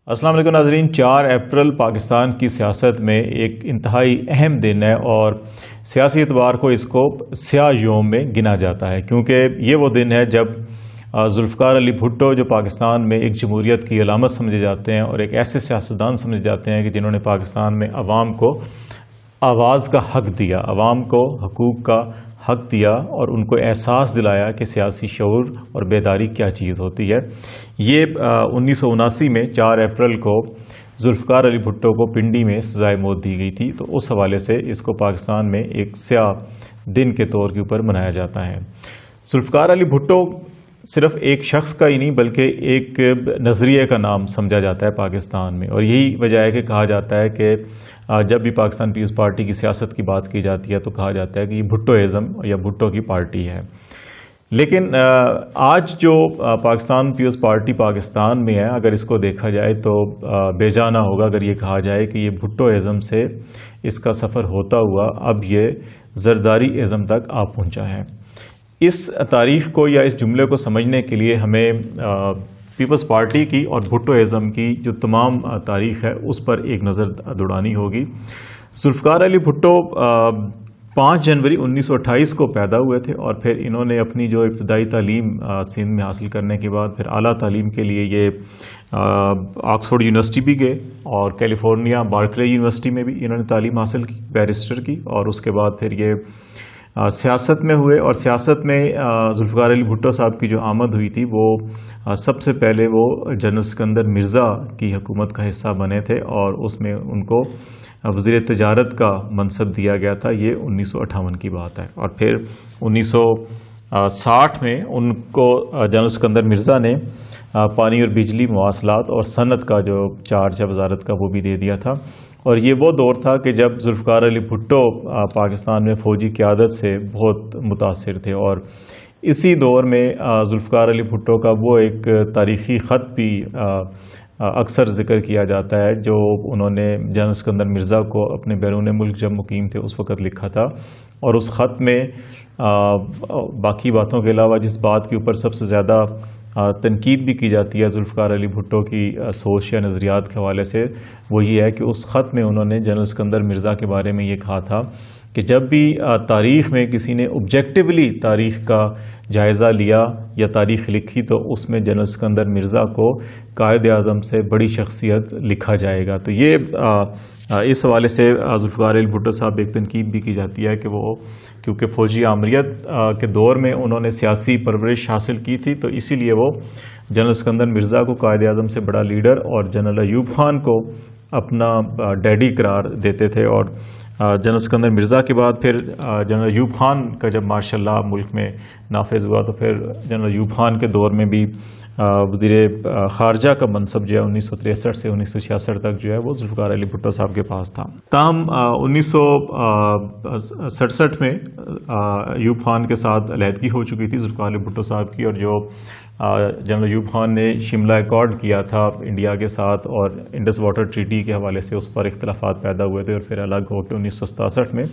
السلام علیکم ناظرین، 4 اپریل پاکستان کی سیاست میں ایک انتہائی اہم دن ہے اور سیاسی اعتبار کو اس کو سیاہ یوم میں گنا جاتا ہے، کیونکہ یہ وہ دن ہے جب ذوالفقار علی بھٹو جو پاکستان میں ایک جمہوریت کی علامت سمجھے جاتے ہیں اور ایک ایسے سیاستدان سمجھے جاتے ہیں کہ جنہوں نے پاکستان میں عوام کو آواز کا حق دیا، عوام کو حقوق کا حق دیا اور ان کو احساس دلایا کہ سیاسی شعور اور بیداری کیا چیز ہوتی ہے۔ یہ 1979 میں 4 اپریل کو ذوالفقار علی بھٹو کو پنڈی میں سزائے موت دی گئی تھی، تو اس حوالے سے اس کو پاکستان میں ایک سیاہ دن کے طور کے اوپر منایا جاتا ہے۔ ذوالفقار علی بھٹو صرف ایک شخص کا ہی نہیں بلکہ ایک نظریے کا نام سمجھا جاتا ہے پاکستان میں، اور یہی وجہ ہے کہ کہا جاتا ہے کہ جب بھی پاکستان پیپلز پارٹی کی سیاست کی بات کی جاتی ہے تو کہا جاتا ہے کہ یہ بھٹوازم یا بھٹو کی پارٹی ہے۔ لیکن آج جو پاکستان پیپلز پارٹی پاکستان میں ہے، اگر اس کو دیکھا جائے تو بے جانا ہوگا اگر یہ کہا جائے کہ یہ بھٹوازم سے اس کا سفر ہوتا ہوا اب یہ زرداری ازم تک آ پہنچا ہے۔ اس تاریخ کو یا اس جملے کو سمجھنے کے لیے ہمیں پیپلز پارٹی کی اور بھٹوازم کی جو تمام تاریخ ہے اس پر ایک نظر دوڑانی ہوگی۔ ذوالفقار علی بھٹو 5 جنوری 1928 کو پیدا ہوئے تھے اور پھر انہوں نے اپنی جو ابتدائی تعلیم سندھ میں حاصل کرنے کے بعد پھر اعلیٰ تعلیم کے لیے یہ آکسفورڈ یونیورسٹی بھی گئے اور کیلیفورنیا بارکلے یونیورسٹی میں بھی انہوں نے تعلیم حاصل کی بیرسٹر کی، اور اس کے بعد پھر یہ سیاست میں ہوئے، اور سیاست میں ذوالفقار علی بھٹو صاحب کی جو آمد ہوئی تھی وہ سب سے پہلے وہ جنرل سکندر مرزا کی حکومت کا حصہ بنے تھے اور اس میں ان کو وزیر تجارت کا منصب دیا گیا تھا۔ یہ 1958 کی بات ہے، اور پھر 1960 میں ان کو جنرل سکندر مرزا نے پانی اور بجلی، مواصلات اور صنعت کا جو چارج ہے وزارت کا وہ بھی دے دیا تھا۔ اور یہ وہ دور تھا کہ جب ذوالفقار علی بھٹو پاکستان میں فوجی قیادت سے بہت متاثر تھے، اور اسی دور میں ذوالفقار علی بھٹو کا وہ ایک تاریخی خط بھی اکثر ذکر کیا جاتا ہے جو انہوں نے جنرل سکندر مرزا کو اپنے بیرون ملک جب مقیم تھے اس وقت لکھا تھا، اور اس خط میں باقی باتوں کے علاوہ جس بات کے اوپر سب سے زیادہ تنقید بھی کی جاتی ہے ذوالفقار علی بھٹو کی سوچ یا نظریات کے حوالے سے، وہ یہ ہے کہ اس خط میں انہوں نے جنرل سکندر مرزا کے بارے میں یہ کہا تھا کہ جب بھی تاریخ میں کسی نے آبجیکٹیولی تاریخ کا جائزہ لیا یا تاریخ لکھی تو اس میں جنرل سکندر مرزا کو قائد اعظم سے بڑی شخصیت لکھا جائے گا۔ تو یہ اس حوالے سے ذوالفقار علی بھٹو صاحب ایک تنقید بھی کی جاتی ہے کہ وہ کیونکہ فوجی آمریت کے دور میں انہوں نے سیاسی پرورش حاصل کی تھی، تو اسی لیے وہ جنرل سکندر مرزا کو قائد اعظم سے بڑا لیڈر اور جنرل ایوب خان کو اپنا ڈیڈی قرار دیتے تھے۔ اور جنرل سکندر مرزا کے بعد پھر جنرل ایوب خان کا جب مارشل لاء ملک میں نافذ ہوا تو پھر جنرل ایوب خان کے دور میں بھی وزیر خارجہ کا منصب جو ہے 1963 سے 1966 تک جو ہے وہ ذوالفقار علی بھٹو صاحب کے پاس تھا۔ تاہم 1967 میں ایوب خان کے ساتھ علیحدگی ہو چکی تھی ذوالفقار علی بھٹو صاحب کی، اور جو جنرل ایوب خان نے شملہ ایکارڈ کیا تھا انڈیا کے ساتھ اور انڈس واٹر ٹریٹی کے حوالے سے اس پر اختلافات پیدا ہوئے تھے، اور پھر الگ ہو کے 1967 میں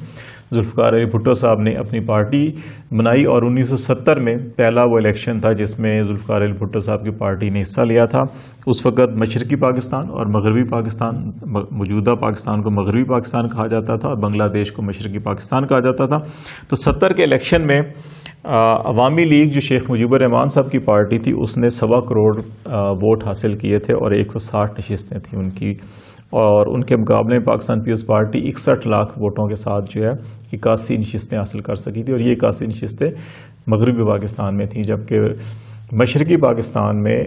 ذوالفقار علی بھٹو صاحب نے اپنی پارٹی بنائی، اور 1970 میں پہلا وہ الیکشن تھا جس میں ذوالفقار علی بھٹو صاحب کی پارٹی نے حصہ لیا تھا۔ اس وقت مشرقی پاکستان اور مغربی پاکستان، موجودہ پاکستان کو مغربی پاکستان کہا جاتا تھا اور بنگلہ دیش کو مشرقی پاکستان کہا جاتا تھا۔ تو 70 کے الیکشن میں عوامی لیگ جو شیخ مجیب الرحمان صاحب کی پارٹی تھی اس نے 1.25 کروڑ ووٹ حاصل کیے تھے اور 160 نشستیں تھیں ان کی، اور ان کے مقابلے میں پاکستان پیپلز پارٹی 61 لاکھ ووٹوں کے ساتھ جو ہے 81 نشستیں حاصل کر سکی تھی، اور یہ 81 نشستیں مغربی پاکستان میں تھیں، جبکہ مشرقی پاکستان میں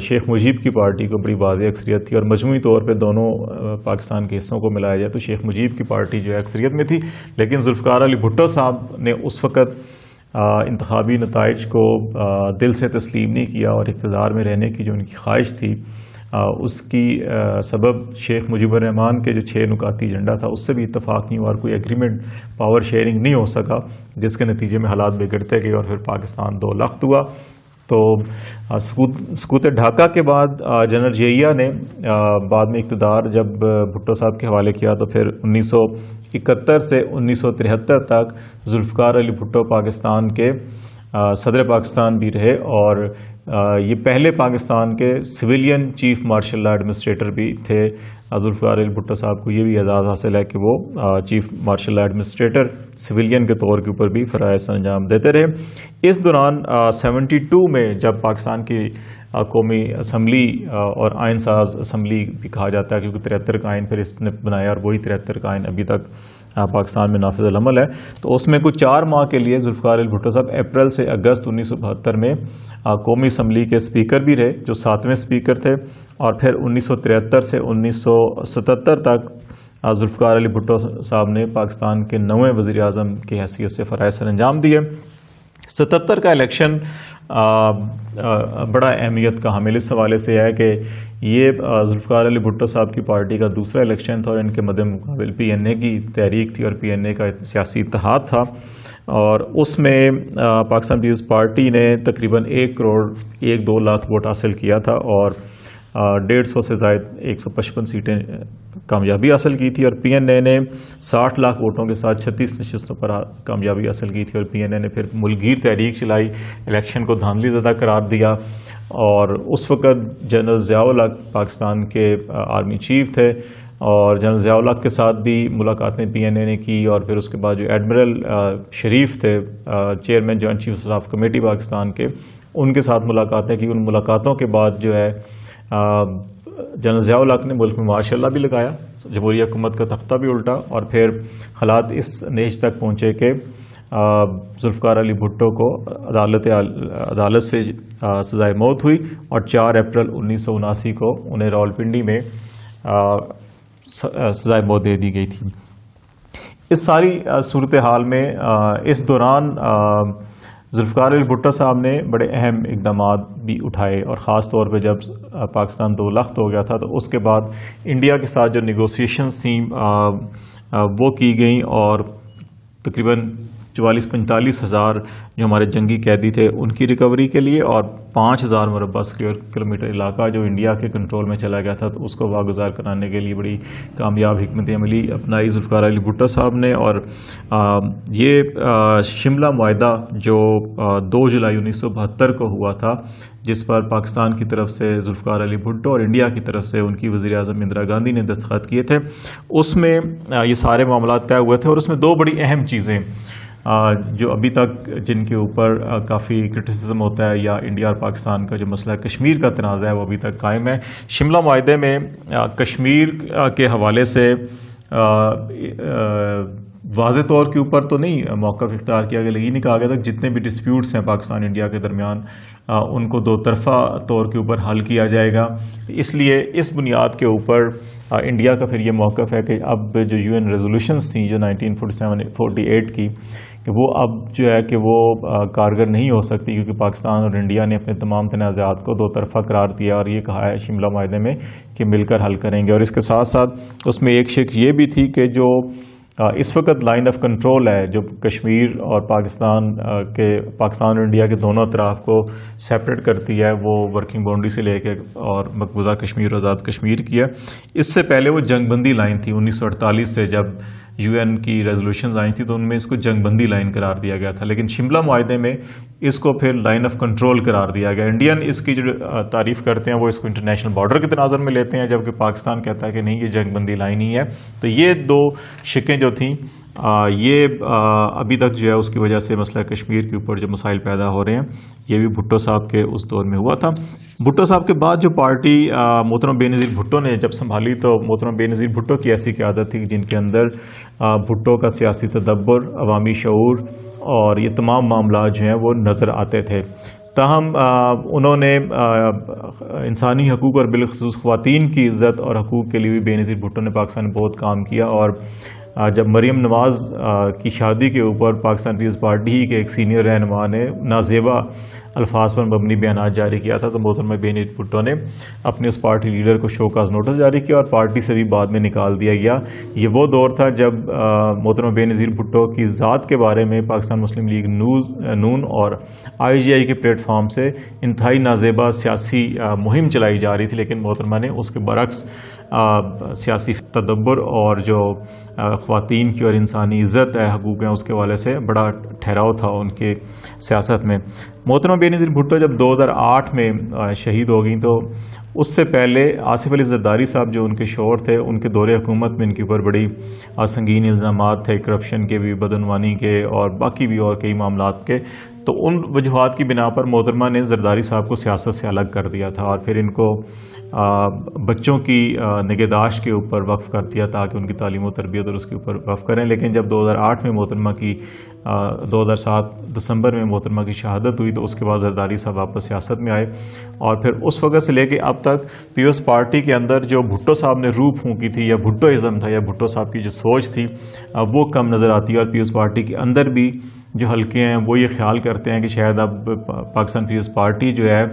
شیخ مجیب کی پارٹی کو بڑی واضح اکثریت تھی، اور مجموعی طور پہ دونوں پاکستان کے حصوں کو ملایا جائے تو شیخ مجیب کی پارٹی جو ہے اکثریت میں تھی۔ لیکن ذوالفقار علی بھٹو صاحب نے اس وقت انتخابی نتائج کو دل سے تسلیم نہیں کیا، اور اقتدار میں رہنے کی جو ان کی خواہش تھی اس کی سبب شیخ مجیب الرحمان کے جو 6 نکاتی ایجنڈا تھا اس سے بھی اتفاق نہیں ہوا، اور کوئی ایگریمنٹ پاور شیئرنگ نہیں ہو سکا، جس کے نتیجے میں حالات بگڑتے گئے اور پھر پاکستان 2 لخت ہوا۔ تو سقوط ڈھاکہ کے بعد جنرل ضیاء نے بعد میں اقتدار جب بھٹو صاحب کے حوالے کیا تو پھر 1971 سے 1973 تک ذوالفقار علی بھٹو پاکستان کے صدر پاکستان بھی رہے، اور یہ پہلے پاکستان کے civilian chief martial law administrator بھی تھے۔ ذوالفقار علی بھٹو صاحب کو یہ بھی اعزاز حاصل ہے کہ وہ chief martial law administrator civilian کے طور کے اوپر بھی فرائض سر انجام دیتے رہے۔ اس دوران 72 میں جب پاکستان کی قومی اسمبلی اور آئین ساز اسمبلی بھی کہا جاتا ہے، کیونکہ 73 کا آئین پھر اس نے بنایا، اور وہی 73 کا آئین ابھی تک پاکستان میں نافذ العمل ہے، تو اس میں کچھ 4 ماہ کے لیے ذوالفقار علی بھٹو صاحب اپریل سے اگست 1972 میں قومی اسمبلی کے اسپیکر بھی رہے، جو 7ویں اسپیکر تھے، اور پھر 1973 سے 1977 تک ذوالفقار علی بھٹو صاحب نے پاکستان کے 9ویں وزیر اعظم کی حیثیت سے فرائض سر انجام دیے۔ 77 کا الیکشن بڑا اہمیت کا حامل اس حوالے سے ہے کہ یہ ذوالفقار علی بھٹو صاحب کی پارٹی کا دوسرا الیکشن تھا، اور ان کے مد مقابل پی این اے کی تحریک تھی، اور پی این اے کا سیاسی اتحاد تھا، اور اس میں پاکستان پیپلز پارٹی نے تقریباً 1 کروڑ 1-2 لاکھ ووٹ حاصل کیا تھا، اور 150 سے زائد 155 سیٹیں کامیابی حاصل کی تھی، اور پی این اے نے 60 لاکھ ووٹوں کے ساتھ 36 نشستوں پر کامیابی حاصل کی تھی، اور پی این اے نے پھر ملک گیر تحریک چلائی، الیکشن کو دھاندلی زدہ قرار دیا، اور اس وقت جنرل ضیاء الحق پاکستان کے آرمی چیف تھے، اور جنرل ضیاء الحق کے ساتھ بھی ملاقاتیں پی این اے نے کی، اور پھر اس کے بعد جو ایڈمرل شریف تھے chairman joint chief staff committee Pakistan کے، ان کے ساتھ ملاقاتیں کی۔ ان ملاقاتوں کے بعد جو ہے جنرل ضیاء الحق نے ملک میں ماشاء اللہ بھی لگایا، جمہوری حکومت کا تختہ بھی الٹا، اور پھر حالات اس نیچ تک پہنچے کہ ذوالفقار علی بھٹو کو عدالت سے سزائے موت ہوئی، اور 4 اپریل 1979 کو انہیں راولپنڈی میں سزائے موت دے دی گئی تھی۔ اس ساری صورتحال میں اس دوران ذوالفقار علی بھٹو صاحب نے بڑے اہم اقدامات بھی اٹھائے، اور خاص طور پہ جب پاکستان دو لخت ہو گیا تھا تو اس کے بعد انڈیا کے ساتھ جو نیگوسیشنز تھیں وہ کی گئیں، اور تقریباً 44-45 ہزار جو ہمارے جنگی قیدی تھے ان کی ریکوری کے لیے، اور 5000 مربع اسکوائر کلومیٹر علاقہ جو انڈیا کے کنٹرول میں چلا گیا تھا تو اس کو واگزار کرانے کے لیے بڑی کامیاب حکمت عملی اپنائی ذوالفقار علی بھٹو صاحب نے۔ اور یہ شملہ معاہدہ جو 2 جولائی 1972 کو ہوا تھا، جس پر پاکستان کی طرف سے ذوالفقار علی بھٹو اور انڈیا کی طرف سے ان کی وزیر اعظم اندرا گاندھی نے دستخط کیے تھے، اس میں یہ سارے معاملات طے ہوئے تھے، اور اس میں 2 بڑی اہم چیزیں جو ابھی تک جن کے اوپر کافی کرٹیسزم ہوتا ہے، یا انڈیا اور پاکستان کا جو مسئلہ کشمیر کا تنازع ہے وہ ابھی تک قائم ہے۔ شملہ معاہدے میں کشمیر کے حوالے سے واضح طور کے اوپر تو نہیں موقف اختیار کیا گیا، لیکن یہ کہا گیا تھا کہ جتنے بھی ڈسپیوٹس ہیں پاکستان انڈیا کے درمیان ان کو 2 طرفہ طور کے اوپر حل کیا جائے گا۔ اس لیے اس بنیاد کے اوپر انڈیا کا پھر یہ موقف ہے کہ اب جو یو این ریزولوشنز تھیں جو 1947-48 کی، کہ وہ اب جو ہے کہ وہ کارگر نہیں ہو سکتی، کیونکہ پاکستان اور انڈیا نے اپنے تمام تنازعات کو 2 طرفہ قرار دیا، اور یہ کہا ہے شملہ معاہدے میں کہ مل کر حل کریں گے۔ اور اس کے ساتھ ساتھ اس میں ایک شک یہ بھی تھی کہ جو اس وقت لائن آف کنٹرول ہے جو کشمیر اور پاکستان اور انڈیا کے دونوں اطراف کو سیپریٹ کرتی ہے، وہ ورکنگ باؤنڈری سے لے کے اور مقبوضہ کشمیر اور آزاد کشمیر کی ہے۔ اس سے پہلے وہ جنگ بندی لائن تھی 1948 سے، جب یو این کی ریزولوشنز آئی تھیں تو ان میں اس کو جنگ بندی لائن قرار دیا گیا تھا، لیکن شملہ معاہدے میں اس کو پھر لائن آف کنٹرول قرار دیا گیا۔ انڈین اس کی جو تعریف کرتے ہیں وہ اس کو انٹرنیشنل بارڈر کے تناظر میں لیتے ہیں، جبکہ پاکستان کہتا ہے کہ نہیں، یہ جنگ بندی لائن ہی ہے۔ تو یہ 2 شکیں جو تھیں یہ ابھی تک جو ہے اس کی وجہ سے مسئلہ کشمیر کے اوپر جو مسائل پیدا ہو رہے ہیں یہ بھی بھٹو صاحب کے اس دور میں ہوا تھا۔ بھٹو صاحب کے بعد جو پارٹی محترم بے نظیر بھٹو نے جب سنبھالی تو محترم بے نظیر بھٹو کی ایسی قیادت تھی جن کے اندر بھٹو کا سیاسی تدبر، عوامی شعور اور یہ تمام معاملات جو ہیں وہ نظر آتے تھے۔ تاہم انہوں نے انسانی حقوق اور بالخصوص خواتین کی عزت اور حقوق کے لیے بھی بے نظیر بھٹو نے پاکستان میں بہت کام کیا، اور جب مریم نواز کی شادی کے اوپر پاکستان پیپلز پارٹی ہی کے ایک سینئر رہنما نے نازیبا الفاظ پر مبنی بیانات جاری کیا تھا، تو محترمہ بے نظیر بھٹو نے اپنے اس پارٹی لیڈر کو شو کاز نوٹس جاری کیا اور پارٹی سے بھی بعد میں نکال دیا گیا۔ یہ وہ دور تھا جب محترمہ بے نظیر بھٹو کی ذات کے بارے میں پاکستان مسلم لیگ نون اور IGI کے پلیٹ فارم سے انتہائی نازیبا سیاسی مہم چلائی جا رہی تھی، لیکن محترمہ نے اس کے برعکس سیاسی تدبر اور جو خواتین کی اور انسانی عزت ہے، حقوق ہیں، اس کے حوالے سے بڑا ٹھہراؤ تھا ان کے سیاست میں۔ محترمہ بے نظیر بھٹو جب 2008 میں شہید ہو گئیں، تو اس سے پہلے آصف علی زرداری صاحب جو ان کے شوہر تھے، ان کے دور حکومت میں ان کے اوپر بڑی سنگین الزامات تھے، کرپشن کے بھی، بدعنوانی کے اور باقی بھی اور کئی معاملات کے۔ تو ان وجوہات کی بنا پر محترمہ نے زرداری صاحب کو سیاست سے الگ کر دیا تھا اور پھر ان کو بچوں کی نگہداشت کے اوپر وقف کر دیا تاکہ ان کی تعلیم و تربیت اور اس کے اوپر وقف کریں۔ لیکن جب 2008 میں محترمہ کی 2007 دسمبر میں محترمہ کی شہادت ہوئی، تو اس کے بعد زرداری صاحب واپس سیاست میں آئے اور پھر اس وقت سے لے کے اب تک پیپلز پارٹی کے اندر جو بھٹو صاحب نے روح پھونکی تھی، یا بھٹوازم تھا، یا بھٹو صاحب کی جو سوچ تھی، وہ کم نظر آتی ہے۔ اور پیپلز پارٹی کے اندر بھی جو حلقے ہیں وہ یہ خیال کرتے ہیں کہ شاید اب پاکستان پیپلز پارٹی جو ہے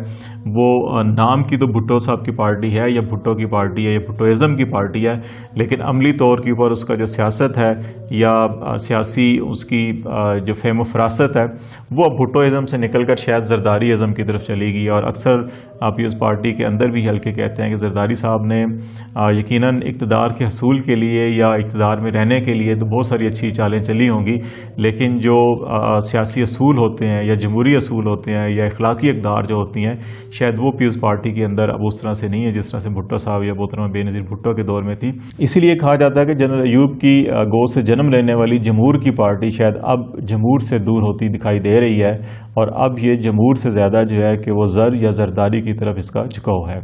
وہ نام کی تو بھٹو صاحب کی پارٹی ہے، یا بھٹو کی پارٹی ہے، یا بھٹوازم کی پارٹی ہے، لیکن عملی طور کے اوپر اس کا جو سیاست ہے یا سیاسی اس کی جو فہم و فراست ہے، وہ اب بھٹوازم سے نکل کر شاید زرداری ازم کی طرف چلی گئی۔ اور اکثر پیپلز پارٹی کے اندر بھی حلقے کہتے ہیں کہ زرداری صاحب نے یقیناً اقتدار کے حصول کے لیے یا اقتدار میں رہنے کے لیے تو بہت ساری اچھی چالیں چلی ہوں گی، لیکن جو سیاسی اصول ہوتے ہیں یا جمہوری اصول ہوتے ہیں یا اخلاقی اقدار جو ہوتی ہیں، شاید وہ پیپلز پارٹی کے اندر اب اس طرح سے نہیں ہے جس طرح سے بھٹو صاحب یا محترمہ بے نظیر بھٹو کے دور میں تھی۔ اسی لیے کہا جاتا ہے کہ جنرل ایوب کی گود سے جنم لینے والی جمہور کی پارٹی شاید اب جمہور سے دور ہوتی دکھائی دے رہی ہے، اور اب یہ جمہور سے زیادہ جو ہے کہ وہ زر یا زرداری کی طرف اس کا جھکاؤ ہے۔